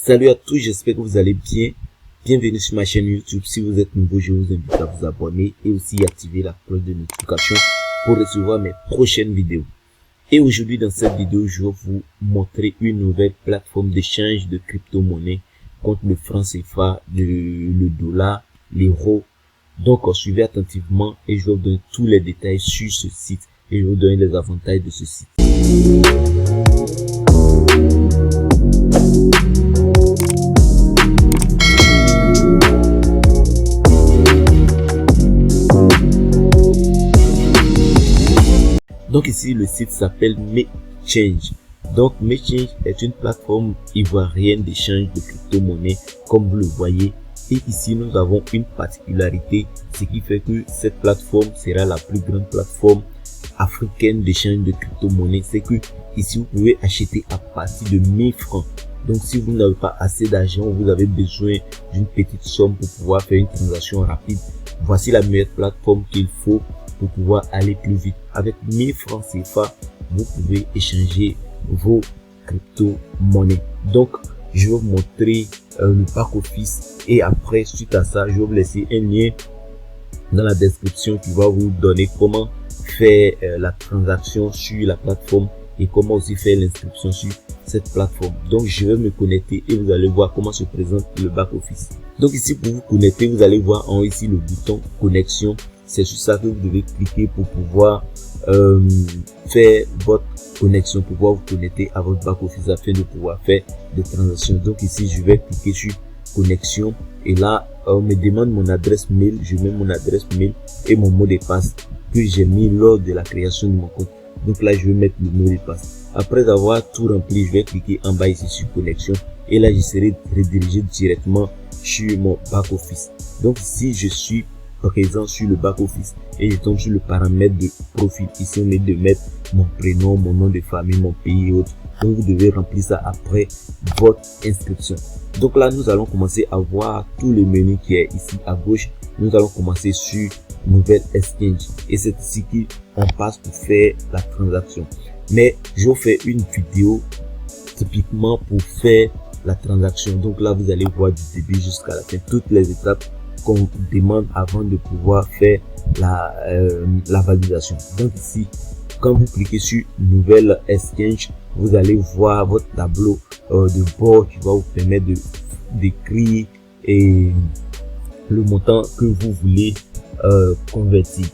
Salut à tous, j'espère que vous allez bien. Bienvenue sur ma chaîne YouTube. Si vous êtes nouveau, je vous invite à vous abonner et aussi activer la cloche de notification pour recevoir mes prochaines vidéos. Et aujourd'hui, dans cette vidéo, je vais vous montrer une nouvelle plateforme d'échange de crypto-monnaies contre le franc CFA, le dollar, l'euro. Donc, suivez attentivement et je vais vous donner tous les détails sur ce site et je vais vous donner les avantages de ce site. Donc ici, le site s'appelle Mechange. Donc Mechange est une plateforme ivoirienne d'échange de crypto-monnaies, comme vous le voyez. Et ici, nous avons une particularité, ce qui fait que cette plateforme sera la plus grande plateforme africaine d'échange de crypto-monnaies. C'est que ici, vous pouvez acheter à partir de 1000 francs. Donc si vous n'avez pas assez d'argent, vous avez besoin d'une petite somme pour pouvoir faire une transaction rapide, voici la meilleure plateforme qu'il faut pour pouvoir aller plus vite. Avec 1000 francs CFA, vous pouvez échanger vos crypto-monnaies. Donc, je vais vous montrer le pack office et après, suite à ça, je vais vous laisser un lien dans la description qui va vous donner comment faire la transaction sur la plateforme et comment aussi faire l'inscription sur cette plateforme. Donc, je vais me connecter et vous allez voir comment se présente le back office. Donc ici, pour vous connecter, vous allez voir en haut ici le bouton connexion. C'est sur ça que vous devez cliquer pour pouvoir faire votre connexion, pour pouvoir vous connecter à votre back office afin de pouvoir faire des transactions. Donc ici, je vais cliquer sur connexion et là, on me demande mon adresse mail. Je mets mon adresse mail et mon mot de passe que j'ai mis lors de la création de mon compte. Donc là, je vais mettre le mot de passe. Après avoir tout rempli, je vais cliquer en bas ici sur connexion et là, je serai redirigé directement sur mon back office. Donc ici, je suis présent sur le back office et je tombe sur le paramètre de profil. Ici, on est de mettre mon prénom, mon nom de famille, mon pays et autres. Donc, vous devez remplir ça après votre inscription. Donc là, nous allons commencer à voir tout le menu qui est ici à gauche. Nous allons commencer sur nouvelle exchange et c'est ici qu'on passe pour faire la transaction. Mais je vais faire une vidéo typiquement pour faire la transaction. Donc là, vous allez voir du début jusqu'à la fin toutes les étapes qu'on demande avant de pouvoir faire la validation. Donc ici, quand vous cliquez sur nouvelle exchange, vous allez voir votre tableau de bord qui va vous permettre d'écrire et le montant que vous voulez convertir.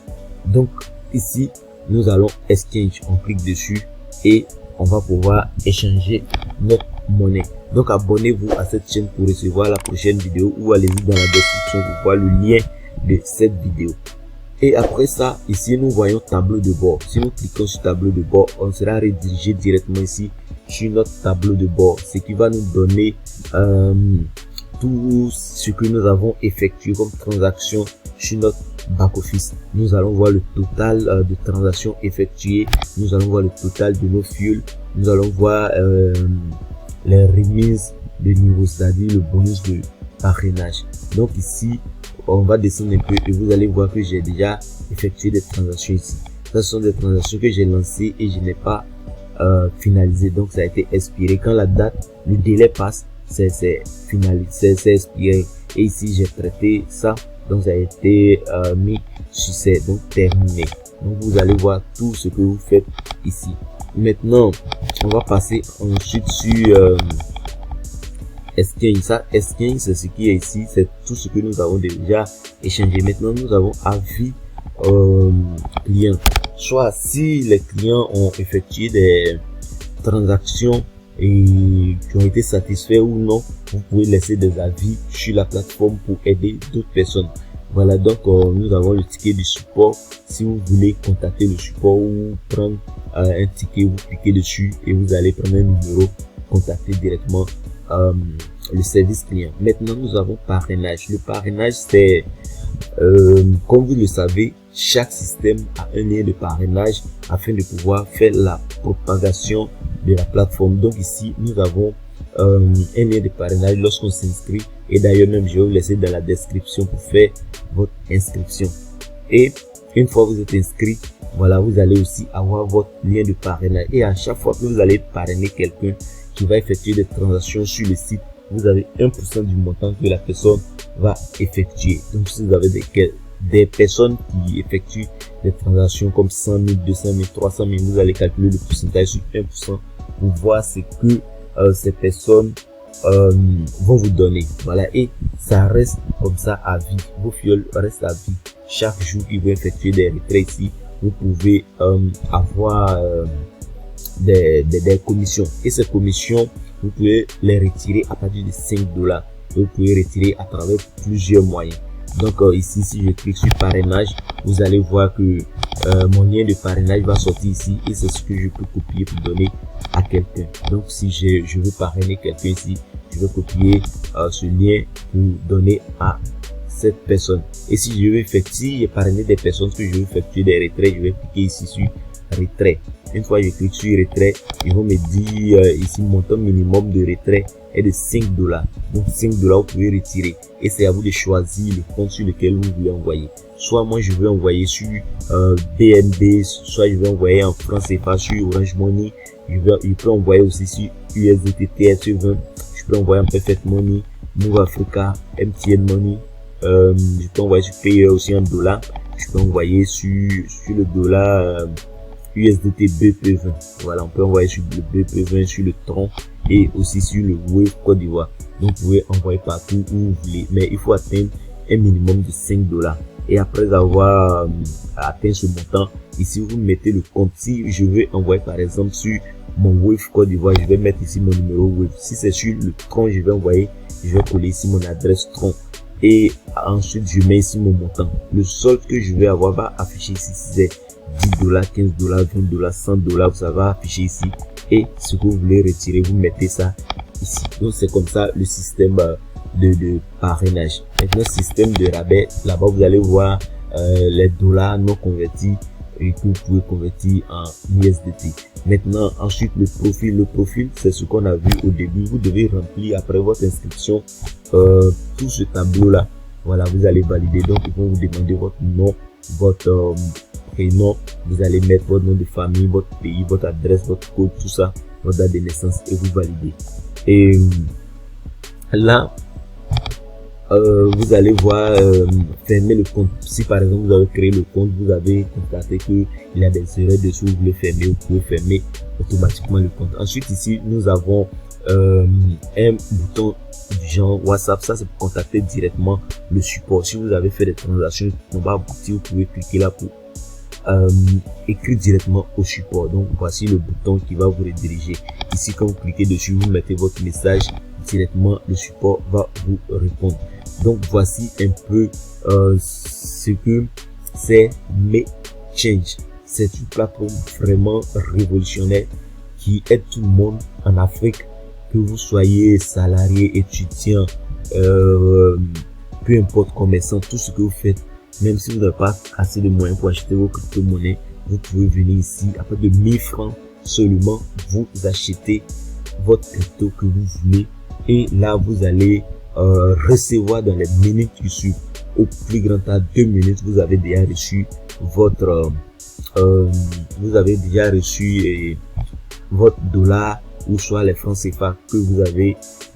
Donc ici, nous allons exchange, on clique dessus et on va pouvoir échanger notre monnaie. Donc abonnez-vous à cette chaîne pour recevoir la prochaine vidéo ou allez-y dans la description pour voir le lien de cette vidéo. Et après ça, ici nous voyons tableau de bord. Si nous cliquons sur tableau de bord, on sera redirigé directement ici sur notre tableau de bord, ce qui va nous donner tout ce que nous avons effectué comme transaction sur notre back office. Nous allons voir le total de transactions effectuées, nous allons voir le total de nos fuels, nous allons voir les remises de niveau, c'est-à-dire le bonus de parrainage. Donc ici, on va descendre un peu et vous allez voir que j'ai déjà effectué des transactions ici. Ce sont des transactions que j'ai lancées et je n'ai pas finalisé. Donc ça a été expiré. Quand la date, le délai passe, c'est finalisé, c'est expiré. Et ici, j'ai traité ça. Donc ça a été mis sur c'est donc terminé. Donc vous allez voir tout ce que vous faites ici. Maintenant, on va passer ensuite sur exchange. Ça, exchange, c'est ce qui est ici, c'est tout ce que nous avons déjà échangé. Maintenant, nous avons avis clients. Soit si les clients ont effectué des transactions et qui ont été satisfaits ou non, vous pouvez laisser des avis sur la plateforme pour aider d'autres personnes. Voilà, donc nous avons le ticket du support. Si vous voulez contacter le support ou prendre un ticket, vous cliquez dessus et vous allez prendre un numéro, contacter directement le service client. Maintenant, nous avons parrainage. Le parrainage, c'est comme vous le savez, chaque système a un lien de parrainage afin de pouvoir faire la propagation de la plateforme. Donc ici, nous avons un lien de parrainage lorsqu'on s'inscrit. Et d'ailleurs, même je vais vous laisser dans la description pour faire votre inscription. Et une fois que vous êtes inscrit, voilà, vous allez aussi avoir votre lien de parrainage. Et à chaque fois que vous allez parrainer quelqu'un qui va effectuer des transactions sur le site, vous avez 1% du montant que la personne va effectuer. Donc si vous avez des personnes qui effectuent des transactions comme 100 000, 200 000, 300 000, vous allez calculer le pourcentage sur 1% pour voir ce que ces personnes vont vous donner. Voilà, et ça reste comme ça à vie. Vos fioles restent à vie. Chaque jour qu'ils vont effectuer des retraits ici, vous pouvez avoir des commissions. Et ces commissions, vous pouvez les retirer à partir de 5 $. Vous pouvez retirer à travers plusieurs moyens. Donc ici, si je clique sur parrainage, vous allez voir que mon lien de parrainage va sortir ici et c'est ce que je peux copier pour donner à quelqu'un. Donc si je veux parrainer quelqu'un ici, je vais copier ce lien pour donner à cette personne. Et si je veux effectuer, j'ai parrainé des personnes que je veux effectuer des retraits, je vais cliquer ici sur retrait. Une fois que je clique sur retrait, ils vont me dire ici montant minimum de retrait est de 5 $. Donc 5 $, vous pouvez retirer et c'est à vous de choisir le compte sur lequel vous voulez envoyer. Soit moi je veux envoyer sur BNB, soit je veux envoyer en francs CFA sur Orange Money. Je peux envoyer aussi sur USDT TS20. Je peux envoyer en Perfect Money, Move Africa, MTN Money. Je peux envoyer sur Payer aussi en dollars. Je peux envoyer sur le dollar USDT BP20. Voilà, on peut envoyer sur le BP20, sur le Tron et aussi sur le Wave Côte d'Ivoire. Donc vous pouvez envoyer partout où vous voulez, mais il faut atteindre un minimum de 5 $. Et après avoir atteint ce montant, ici vous mettez le compte. Si je veux envoyer par exemple sur mon Wave Côte d'Ivoire, je vais mettre ici mon numéro Wave. Si c'est sur le Tron, je vais envoyer, je vais coller ici mon adresse Tron. Et ensuite je mets ici mon montant. Le solde que je vais avoir va afficher ici si c'est 10 $, 15 $, 20 $, 100 $, ça va afficher ici. Et ce que vous voulez retirer, vous mettez ça ici. Donc c'est comme ça le système de parrainage. Maintenant, système de rabais, là-bas vous allez voir les dollars non convertis et que vous pouvez convertir en USDT. Maintenant, ensuite le profil, c'est ce qu'on a vu au début. Vous devez remplir après votre inscription tout ce tableau là. Voilà, vous allez valider. Donc ils vont vous demander votre nom, votre prénom, vous allez mettre votre nom de famille, votre pays, votre adresse, votre code, tout ça, votre date de naissance et vous validez. Et là, vous allez voir fermer le compte. Si par exemple vous avez créé le compte, vous avez constaté qu'il y a des erreurs dessus, vous voulez fermer, vous pouvez fermer automatiquement le compte. Ensuite ici, nous avons un bouton du genre WhatsApp. Ça c'est pour contacter directement le support. Si vous avez fait des transactions qui n'ont pas abouti, vous pouvez cliquer là pour écrire directement au support. Donc voici le bouton qui va vous rediriger. Ici quand vous cliquez dessus, vous mettez votre message, directement le support va vous répondre. Donc voici un peu ce que c'est MakeChange. C'est une plateforme vraiment révolutionnaire qui aide tout le monde en Afrique, que vous soyez salarié, étudiant, peu importe, commerçant, tout ce que vous faites. Même si vous n'avez pas assez de moyens pour acheter vos crypto-monnaies, vous pouvez venir ici, à partir de 1000 francs seulement, vous achetez votre crypto que vous voulez. Et là, vous allez recevoir dans les minutes qui suivent, au plus grand tard 2 minutes, vous avez déjà reçu votre votre dollar ou soit les francs CFA que vous avez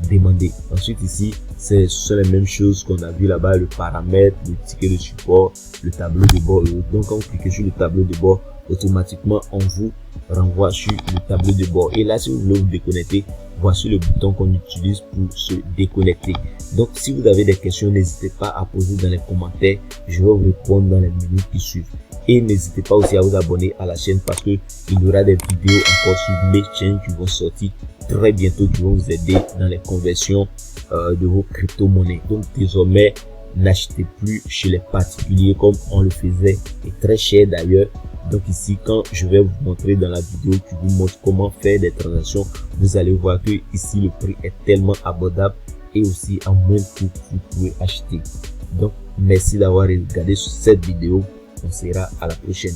demandé. Ensuite ici, ce sont les mêmes choses qu'on a vu là-bas, le paramètre, le ticket de support, le tableau de bord. Donc quand vous cliquez sur le tableau de bord, automatiquement on vous renvoie sur le tableau de bord. Et là, si vous voulez vous déconnecter, voici le bouton qu'on utilise pour se déconnecter. Donc si vous avez des questions, n'hésitez pas à poser dans les commentaires, je vais vous répondre dans les minutes qui suivent. Et n'hésitez pas aussi à vous abonner à la chaîne parce que il y aura des vidéos encore sur MakeChange qui vont sortir très bientôt, qui vont vous aider dans les conversions de vos crypto-monnaies. Donc désormais, n'achetez plus chez les particuliers comme on le faisait, et très cher d'ailleurs. Donc ici, quand je vais vous montrer dans la vidéo qui vous montre comment faire des transactions, vous allez voir que ici le prix est tellement abordable et aussi en moins de coût vous pouvez acheter. Donc merci d'avoir regardé cette vidéo. On se verra à la prochaine.